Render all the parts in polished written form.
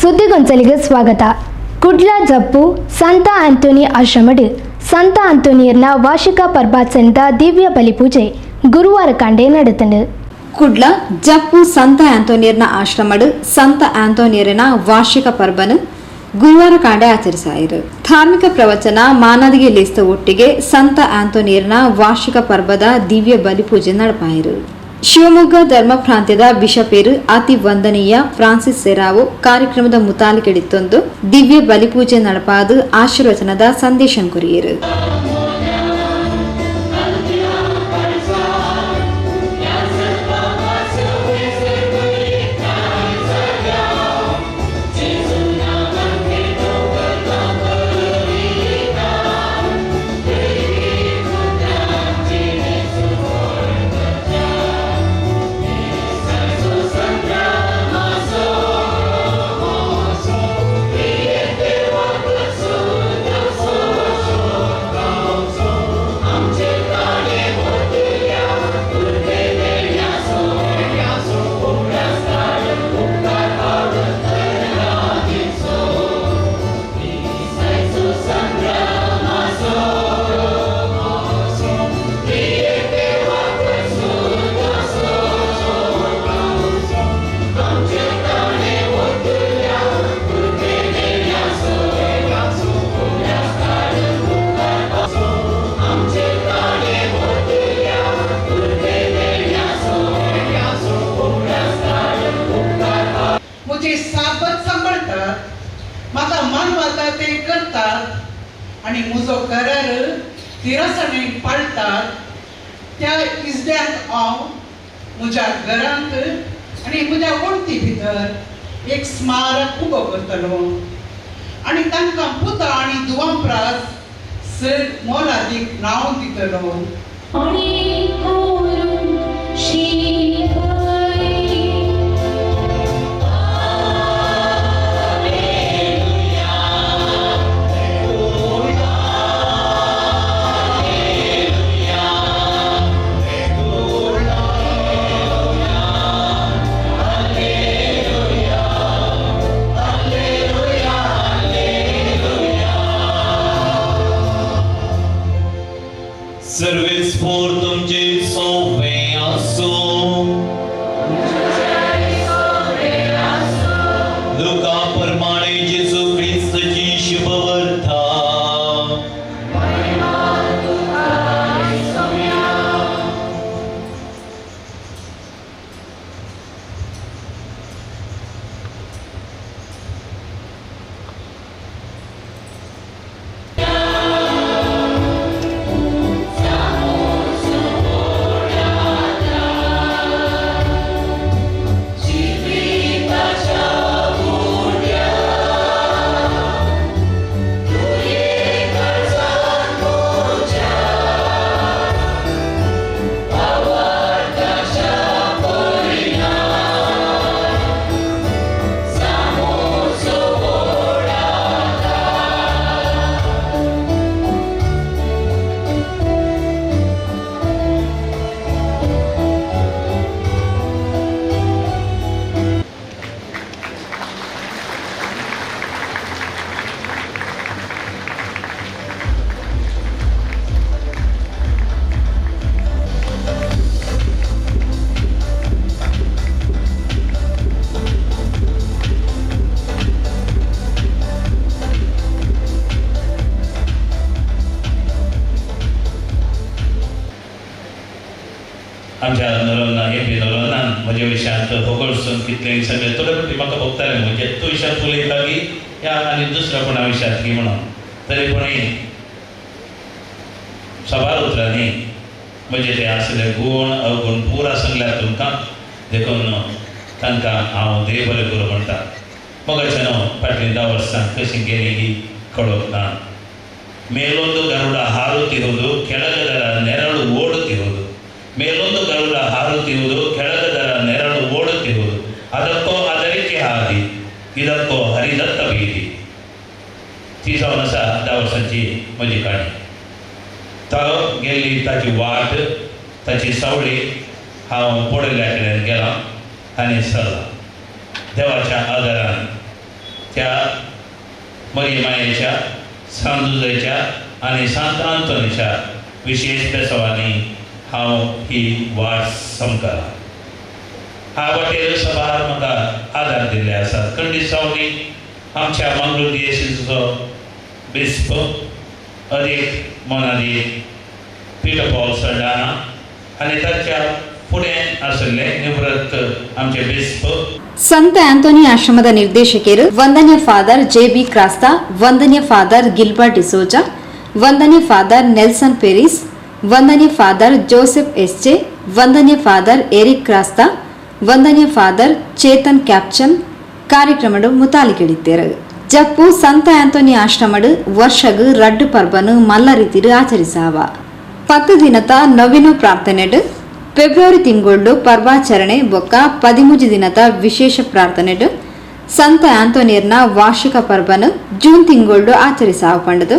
ಸುದ್ದಿಗೊಂಚಲಿಗೆ ಸ್ವಾಗತ. ಕುಡ್ಲ ಜಪ್ಪು ಸಂತ ಆಂಟೋನಿ ಆಶ್ರಮಡ್ ಸಂತ ಆಂಟೋನಿಯರ್ನ ವಾರ್ಷಿಕ ಪರ್ಬಾಚರಣದ ದಿವ್ಯ ಬಲಿಪೂಜೆ ಗುರುವಾರ ಕಂಡೆ ನಡೆತಂಡು. ಕುಡ್ಲ ಜಪ್ಪು ಸಂತ ಆಂಟೋನಿಯರ್ನ ಆಶ್ರಮಡ್ ಸಂತ ಆಂಟೋನಿಯರಿನ ವಾರ್ಷಿಕ ಪರ್ಬನ್ ಗುರುವಾರ ಕಾಂಡೆ ಆಚರಿಸಾಯಿರು. ಧಾರ್ಮಿಕ ಪ್ರವಚನ ಮಾನದಿಗೆ ಲೇಸ್ತ ಒಟ್ಟಿಗೆ ಸಂತ ಆಂಟೋನಿಯರ್ನ ವಾರ್ಷಿಕ ಪರ್ಬದ ದಿವ್ಯ ಬಲಿಪೂಜೆ ನಡೆಪಾಯಿರು. ಶಿವಮೊಗ್ಗ ಧರ್ಮ ಪ್ರಾಂತ್ಯದ ಬಿಷಪೇರು ಅತಿ ವಂದನೀಯ ಫ್ರಾನ್ಸಿಸ್ ಸೆರಾವೋ ಕಾರ್ಯಕ್ರಮದ ಮುತಾಲಿಕೆಡಿತ್ತೊಂದು ದಿವ್ಯ ಬಲಿಪೂಜೆ ನಡೆಪಾದು ಆಶೀರ್ವಚನದ ಸಂದೇಶ ಕುರಿಯರು. म्हाका मन वता ते करतात आणि म्हजो करार तिरासाणेन पाळतात. त्या इजड्याक हांव म्हज्या घरांत आनी म्हज्या वणटी भितर एक स्मारक उबो करतलो आनी तांकां पुता आनी दुवांपरास सर मोलादीक नांव दितलो. Service for तुमचे सोवे आसो. लुका प्रमाणे जेसू ख्रिस्ताची शुभवार्ता. आमच्या नरोना हे बी नरोनान म्हज्या विशयांत होगळसून कितलें सगळें थोडे फावटी म्हाका भोगतालें म्हणजे तूं विशयांत उलयता की ह्या आनी दुसऱ्या कोणा विशयांत की म्हणून. तरी पूण सभार उतरांनी म्हजे ते आसले गूण अवगूण पुरा सांगल्यार तुमकां देखून तांकां हांव देव बरें करूं म्हणटा. मोगाच्यान फाटलीं 10 वर्सां कशीं गेलीं ही कळोवंक ना. ಮೇಲೊಂದು ಗರುಡ ಹಾರುತ್ತಿರುವುದು ಕೆಳಗದರ ನೆರಳು ಓಡುತ್ತಿರುವುದು. ಮೇಲೊಂದು ಗರುಡ ಹಾರುತ್ತಿರುವುದು ಕೆಳಗದರ ನೆರಳು ಓಡುತ್ತಿರುವುದು. ಅದಕ್ಕೋ ಅದರಿಕೆ ಹಾದಿ, ಇದಕ್ಕೋ हरिदत्त भीती. ती जावन आसा 10 वर्सांची म्हजी काणी. तो गेल्ली ताची वाट, ताची सवळी हांव पडयल्या कडेन गेलो आनी सरलो. देवाच्या आदारान त्या मरियमायेच्या, सांदुजेच्या आणि सांत आंतोनीच्या विशेष बेसवांनी हांव ही वाट समकला. ह्या वाटेर सभार म्हाका आदार दिल्ले आसात. खंडिसावनी आमच्या मंगळूर डिएसीचो बिस्प अदीक मोनादी पीटर पॉल सरदाना आनी ताच्या फुडें आशिल्ले निवृत्त आमचे बिस्प ಸಂತ ಆಂಟೋನಿ ಆಶ್ರಮದ ನಿರ್ದೇಶಕರು ವಂದನ್ಯ ಫಾದರ್ ಜೆ.ಬಿ. ಕ್ರಾಸ್ತಾ, ವಂದನ್ಯ ಫಾದರ್ ಗಿಲ್ಬರ್ಟ್ ಡಿಸೋಜಾ, ವಂದನ್ಯ ಫಾದರ್ ನೆಲ್ಸನ್ ಪೆರಿಸ್, ವಂದನ್ಯ ಫಾದರ್ ಜೋಸೆಫ್ ಎಸ್ಜೆ, ವಂದನ್ಯ ಫಾದರ್ ಎರಿಕ್ ಕ್ರಾಸ್ತಾ, ವಂದನ್ಯ ಫಾದರ್ ಚೇತನ್ ಕ್ಯಾಪ್ಚನ್ ಕಾರ್ಯಕ್ರಮಡು ಮುತಾಲಿಕೆಡಿದ್ದೇರು. ಜಪ್ಪು ಸಂತ ಆಂಟೋನಿ ಆಶ್ರಮಡು ವರ್ಷಗು ರಡ್ಡು ಪರ್ಬನು ಮಲ್ಲ ರೀತಿಡು ಆಚರಿಸಾವ. 10 ದಿನದ ನವೀನ ಪ್ರಾರ್ಥನೆಡು ಫೆಬ್ರವರಿ ತಿಂಗಳು ಪರ್ವಾಚರಣೆ ಬೊಕ್ಕ 13 ದಿನದ ವಿಶೇಷ ಪ್ರಾರ್ಥನೆಡು ಸಂತ ಆಂಟೋನಿಯರ್ನ ವಾರ್ಷಿಕ ಪರ್ಬನು ಜೂನ್ ತಿಂಗಳು ಆಚರಿಸಾವಪಂಡದು.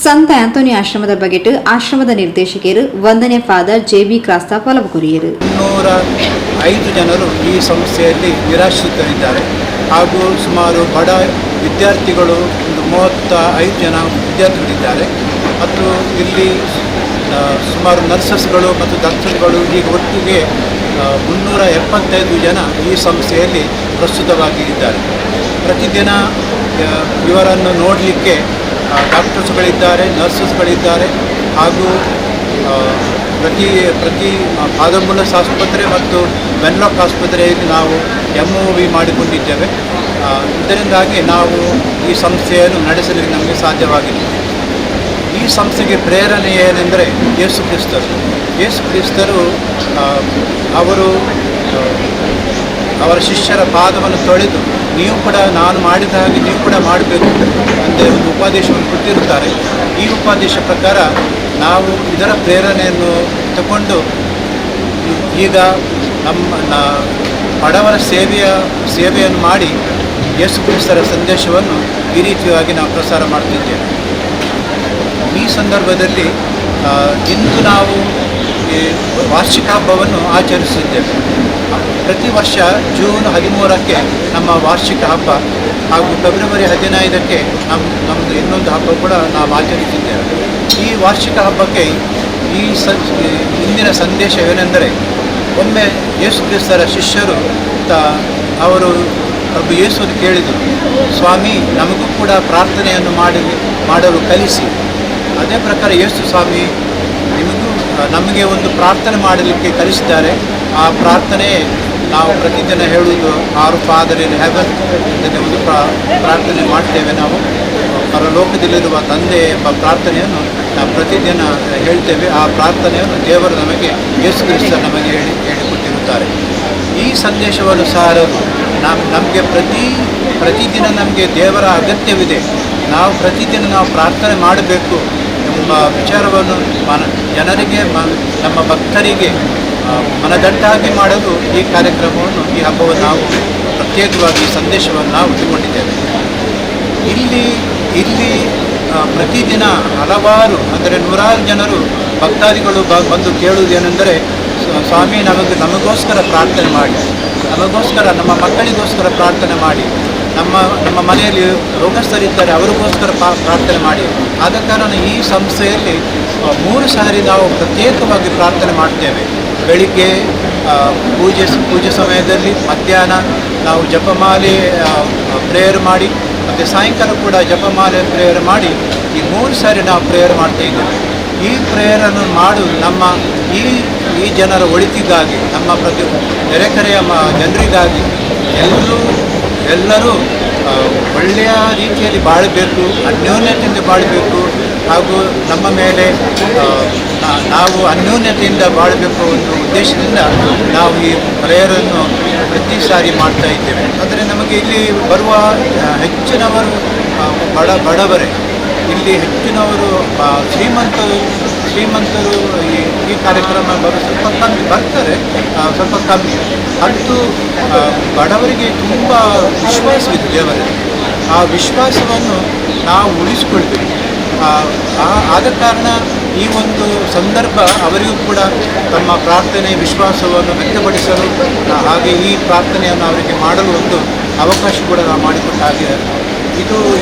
ಸಂತ ಆಂಟೋನಿ ಆಶ್ರಮದ ಬಗೆಟ್ ಆಶ್ರಮದ ನಿರ್ದೇಶಕರು ವಂದನೆ ಫಾದರ್ ಜೆ.ಬಿ. ಕ್ರಾಸ್ತಾ ಪಲವು ಕೊರಿಯರು. 305 ಜನರು ಈ ಸಂಸ್ಥೆಯಲ್ಲಿ ನಿರಾಶ್ರಿತರಿದ್ದಾರೆ ಹಾಗೂ ಸುಮಾರು ಬಡ ವಿದ್ಯಾರ್ಥಿಗಳು ಒಂದು 35 ಜನ ವಿದ್ಯಾರ್ಥಿಗಳಿದ್ದಾರೆ ಮತ್ತು ಇಲ್ಲಿ ಸುಮಾರು ನರ್ಸಸ್ಗಳು ಮತ್ತು ಡಾಕ್ಟರ್ಗಳು ಹೀಗೆ ಒಟ್ಟಿಗೆ 375 ಜನ ಈ ಸಂಸ್ಥೆಯಲ್ಲಿ ಪ್ರಸ್ತುತವಾಗಿ ಇದ್ದಾರೆ. ಪ್ರತಿದಿನ ಇವರನ್ನು ನೋಡಲಿಕ್ಕೆ ಡಾಕ್ಟರ್ಸ್ಗಳಿದ್ದಾರೆ, ನರ್ಸಸ್ಗಳಿದ್ದಾರೆ ಹಾಗೂ ಪ್ರತಿ ಪಾದಮುಲಸ್ ಆಸ್ಪತ್ರೆ ಮತ್ತು ವೆನ್ಲಾಕ್ ಆಸ್ಪತ್ರೆಯಲ್ಲಿ ನಾವು MOV ಮಾಡಿಕೊಂಡಿದ್ದೇವೆ. ಇದರಿಂದಾಗಿ ನಾವು ಈ ಸಂಸ್ಥೆಯನ್ನು ನಡೆಸಲಿಕ್ಕೆ ನಮಗೆ ಸಾಧ್ಯವಾಗಿದೆ. ಈ ಸಂಸ್ಥೆಗೆ ಪ್ರೇರಣೆ ಏನೆಂದರೆ ಯೇಸು ಕ್ರಿಸ್ತರು ಅವರು ಅವರ ಶಿಷ್ಯರ ಪಾದವನ್ನು ತೊಳೆದು ನೀವು ಕೂಡ ನಾನು ಮಾಡಿದ ಹಾಗೆ ನೀವು ಕೂಡ ಮಾಡಬೇಕು ಅಂತ ಒಂದು ಉಪದೇಶವನ್ನು ಕೊಟ್ಟಿರುತ್ತಾರೆ. ಈ ಉಪದೇಶ ಪ್ರಕಾರ ನಾವು ಇದರ ಪ್ರೇರಣೆಯನ್ನು ತಗೊಂಡು ಈಗ ನಮ್ಮ ಬಡವರ ಸೇವೆಯನ್ನು ಮಾಡಿ ಯೇಸು ಕ್ರಿಸ್ತರ ಸಂದೇಶವನ್ನು ಈ ರೀತಿಯಾಗಿ ನಾವು ಪ್ರಸಾರ ಮಾಡ್ತಿದ್ದೇವೆ. ಈ ಸಂದರ್ಭದಲ್ಲಿ ಇಂದು ನಾವು ವಾರ್ಷಿಕ ಹಬ್ಬವನ್ನು ಆಚರಿಸಿದ್ದೇವೆ. ಪ್ರತಿ ವರ್ಷ ಜೂನ್ 13ಕ್ಕೆ ನಮ್ಮ ವಾರ್ಷಿಕ ಹಬ್ಬ ಹಾಗೂ ಫೆಬ್ರವರಿ 15ಕ್ಕೆ ನಮ್ಮದು ಇನ್ನೊಂದು ಹಬ್ಬ ಕೂಡ ನಾವು ಆಚರಿಸಿದ್ದೇವೆ. ಈ ವಾರ್ಷಿಕ ಹಬ್ಬಕ್ಕೆ ಇಂದಿನ ಸಂದೇಶ ಏನೆಂದರೆ, ಒಮ್ಮೆ ಯೇಸು ಕ್ರಿಸ್ತರ ಶಿಷ್ಯರು ಅವರು ಪ್ರಭು ಯೇಸುವನ್ನು ಕೇಳಿದರು, ಸ್ವಾಮಿ ನಮಗೂ ಕೂಡ ಪ್ರಾರ್ಥನೆಯನ್ನು ಮಾಡಲು ಕಲಿಸಿ. ಅದೇ ಪ್ರಕಾರ ಯೇಸು ಸ್ವಾಮಿ ನಮಗೆ ಒಂದು ಪ್ರಾರ್ಥನೆ ಮಾಡಲಿಕ್ಕೆ ಕಲಿಸಿದ್ದಾರೆ. ಆ ಪ್ರಾರ್ಥನೆ ನಾವು ಪ್ರತಿದಿನ ಹೇಳುವುದು ಆರ್ ಫಾದರ್ ಇನ್ ಹೆವನ್ ಅಂತಲೇ ಒಂದು ಪ್ರಾರ್ಥನೆ ಮಾಡ್ತೇವೆ. ನಾವು ಪರಲೋಕದಲ್ಲಿರುವ ತಂದೆ ಎಂಬ ಪ್ರಾರ್ಥನೆಯನ್ನು ನಾವು ಪ್ರತಿದಿನ ಹೇಳ್ತೇವೆ. ಆ ಪ್ರಾರ್ಥನೆಯನ್ನು ದೇವರು ನಮಗೆ ಯೇಸು ಕ್ರಿಸ್ತ ನಮಗೆ ಹೇಳಿಕೊಟ್ಟಿರುತ್ತಾರೆ. ಈ ಸಂದೇಶವನ್ನು ಸಾರಲು ನಮಗೆ ಪ್ರತಿದಿನ ನಮಗೆ ದೇವರ ಅಗತ್ಯವಿದೆ. ನಾವು ಪ್ರತಿದಿನ ನಾವು ಪ್ರಾರ್ಥನೆ ಮಾಡಬೇಕು ಎಂಬ ವಿಚಾರವನ್ನು ಜನರಿಗೆ ನಮ್ಮ ಭಕ್ತರಿಗೆ ಮನದಟ್ಟಾಗಿ ಮಾಡಲು ಈ ಕಾರ್ಯಕ್ರಮವನ್ನು ಈ ಹಬ್ಬವನ್ನು ನಾವು ಪ್ರತ್ಯೇಕವಾಗಿ ಸಂದೇಶವನ್ನು ನಾವು ಇಟ್ಟುಕೊಂಡಿದ್ದೇವೆ. ಇಲ್ಲಿ ಪ್ರತಿದಿನ ಹಲವಾರು ಅಂದರೆ 100 ಜನರು ಭಕ್ತಾದಿಗಳು ಬಂದು ಕೇಳುವುದೇನೆಂದರೆ, ಸ್ವಾಮಿ ನಮಗೋಸ್ಕರ ಪ್ರಾರ್ಥನೆ ಮಾಡಿ, ನಮಗೋಸ್ಕರ ನಮ್ಮ ಮಕ್ಕಳಿಗೋಸ್ಕರ ಪ್ರಾರ್ಥನೆ ಮಾಡಿ, ನಮ್ಮ ಮನೆಯಲ್ಲಿ ರೋಗಸ್ಥರಿದ್ದಾರೆ ಅವರಿಗೋಸ್ಕರ ಪ್ರಾರ್ಥನೆ ಮಾಡಿ. ಆದ ಕಾರಣ ಈ ಸಂಸ್ಥೆಯಲ್ಲಿ 3 ಸಾರಿ ನಾವು ಪ್ರತ್ಯೇಕವಾಗಿ ಪ್ರಾರ್ಥನೆ ಮಾಡ್ತೇವೆ. ಬೆಳಿಗ್ಗೆ ಪೂಜೆ ಸಮಯದಲ್ಲಿ, ಮಧ್ಯಾಹ್ನ ನಾವು ಜಪಮಾಲೆ ಪ್ರೇಯರ್ ಮಾಡಿ, ಮತ್ತು ಸಾಯಂಕಾಲ ಕೂಡ ಜಪಮಾಲೆ ಪ್ರೇಯರ್ ಮಾಡಿ, ಈ 3 ಸಾರಿ ನಾವು ಪ್ರೇಯರ್ ಮಾಡ್ತಾ ಇದ್ದೇವೆ. ಈ ಪ್ರೇಯರನ್ನು ನಮ್ಮ ಈ ಜನರ ಒಳಿತಿಗಾಗಿ, ನಮ್ಮ ನೆರೆಕರೆಯ ಜನರಿಗಾಗಿ ಎಲ್ಲರೂ ಒಳ್ಳೆಯ ರೀತಿಯಲ್ಲಿ ಬಾಳಬೇಕು, ಅನ್ಯೋನ್ಯತೆಯಿಂದ ಬಾಳಬೇಕು ಹಾಗೂ ನಮ್ಮ ಮೇಲೆ ನಾವು ಅನ್ಯೋನ್ಯತೆಯಿಂದ ಬಾಳಬೇಕು ಒಂದು ಉದ್ದೇಶದಿಂದ ನಾವು ಈ ಪ್ರೇಯರನ್ನು ಪ್ರತಿ ಸಾರಿ ಮಾಡ್ತಾ ಇದ್ದೇವೆ. ಅಂದರೆ ನಮಗೆ ಇಲ್ಲಿ ಬರುವ ಹೆಚ್ಚಿನವರು ಬಡವರೇ, ಇಲ್ಲಿ ಹೆಚ್ಚಿನವರು ಶ್ರೀಮಂತರು ಈ ಕಾರ್ಯಕ್ರಮ ಸ್ವಲ್ಪ ಕಮ್ಮಿ ಬರ್ತಾರೆ, ಸ್ವಲ್ಪ ಕಮ್ಮಿ. ಅದು ಬಡವರಿಗೆ ತುಂಬ ವಿಶ್ವಾಸವಿದೆ ದೇವರಲ್ಲಿ. ಆ ವಿಶ್ವಾಸವನ್ನು ನಾವು ಉಳಿಸ್ಕೊಳ್ಬೇಕು. ಆದ ಕಾರಣ ಈ ಒಂದು ಸಂದರ್ಭ ಅವರಿಗೂ ಕೂಡ ತಮ್ಮ ಪ್ರಾರ್ಥನೆ ವಿಶ್ವಾಸವನ್ನು ವ್ಯಕ್ತಪಡಿಸಲು, ಹಾಗೆ ಈ ಪ್ರಾರ್ಥನೆಯನ್ನು ಅವರಿಗೆ ಮಾಡಲು ಒಂದು ಅವಕಾಶ ಕೂಡ ನಾವು ಮಾಡಿಕೊಟ್ಟ ಹಾಗೆ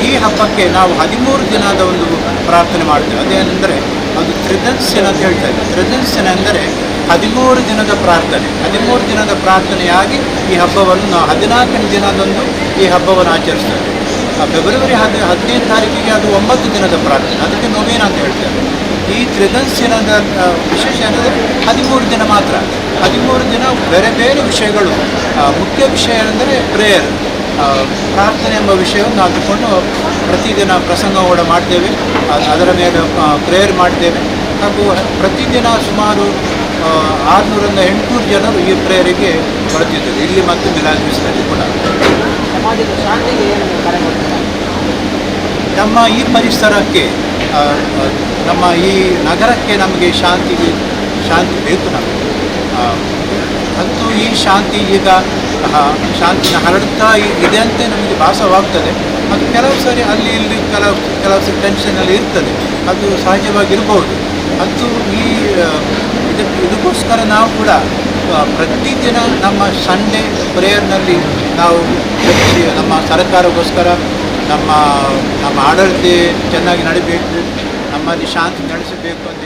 ಈ ಹಬ್ಬಕ್ಕೆ ನಾವು 13 ದಿನದ ಒಂದು ಪ್ರಾರ್ಥನೆ ಮಾಡ್ತೇವೆ. ಅದೇನೆಂದರೆ ಅದು ತ್ರಿದರ್ಶನ ಅಂತ ಹೇಳ್ತಾ ಇದ್ದಾರೆ. ತ್ರಿದರ್ಶನ ಎಂದರೆ 13 ದಿನದ ಪ್ರಾರ್ಥನೆ. 13 ದಿನದ ಪ್ರಾರ್ಥನೆಯಾಗಿ ಈ ಹಬ್ಬವನ್ನು ನಾವು 14ನೇ ದಿನದಂದು ಈ ಹಬ್ಬವನ್ನು ಆಚರಿಸ್ತೇವೆ. ಫೆಬ್ರವರಿ 15ನೇ ತಾರೀಕಿಗೆ ಅದು 9 ದಿನದ ಪ್ರಾರ್ಥನೆ, ಅದಕ್ಕೆ ನೊವೇನ ಅಂತ ಹೇಳ್ತಾರೆ. ಈ ತ್ರಿದರ್ಶನದ ವಿಶೇಷ ಅಂದರೆ 13 ದಿನ ಮಾತ್ರ. 13 ದಿನ ಬೇರೆ ಬೇರೆ ವಿಷಯಗಳು. ಮುಖ್ಯ ವಿಷಯ ಅಂದರೆ ಪ್ರೇಯರ್, ಪ್ರಾರ್ಥನೆ ಎಂಬ ವಿಷಯವನ್ನು ನಾವು ತಗೊಂಡು ಪ್ರತಿದಿನ ಪ್ರಸಂಗ ಕೂಡ ಮಾಡ್ತೇವೆ. ಅದರ ಮೇಲೆ ಪ್ರೇಯರ್ ಮಾಡ್ತೇವೆ. ಹಾಗೂ ಪ್ರತಿದಿನ ಸುಮಾರು 600ರಿಂದ 800 ಜನರು ಈ ಪ್ರೇಯರಿಗೆ ಬರ್ತಿದ್ದಾರೆ, ಇಲ್ಲಿ ಮತ್ತು ಮಿಲಾಗ್ರಿಸ್ನಲ್ಲಿ ಕೂಡ. ಸಮಾಜದ ಶಾಂತಿಗೆ ಏನು ಕರೆ ಕೊಡ್ತಾರೆ? ನಮ್ಮ ಈ ಪರಿಸರಕ್ಕೆ, ನಮ್ಮ ಈ ನಗರಕ್ಕೆ ನಮಗೆ ಶಾಂತಿ ಬೇಕು ನಮಗೆ. ಅಂತೂ ಈ ಶಾಂತಿ ಈಗ ಶಾಂತಿನ ಹರಡ್ತಾ ಇದೆ ಅಂತ ನಮಗೆ ಭಾಸವಾಗ್ತದೆ. ಅದು ಕೆಲವು ಸಾರಿ ಅಲ್ಲಿ ಇಲ್ಲಿ ಕೆಲವು ಸಾರಿ ಟೆನ್ಷನಲ್ಲಿ ಇರ್ತದೆ, ಅದು ಸಹಜವಾಗಿರ್ಬೋದು. ಅಂತೂ ಇದಕ್ಕೋಸ್ಕರ ನಾವು ಕೂಡ ಪ್ರತಿದಿನ ನಮ್ಮ ಸಂಡೇ ಪ್ರೇಯರ್ನಲ್ಲಿ ನಾವು ನಮ್ಮ ಸರ್ಕಾರಕ್ಕೋಸ್ಕರ ನಮ್ಮ ಆಡಳಿತ ಚೆನ್ನಾಗಿ ನಡಿಬೇಕು, ನಮ್ಮಲ್ಲಿ ಶಾಂತಿ ನಡೆಸಬೇಕು ಅಂತ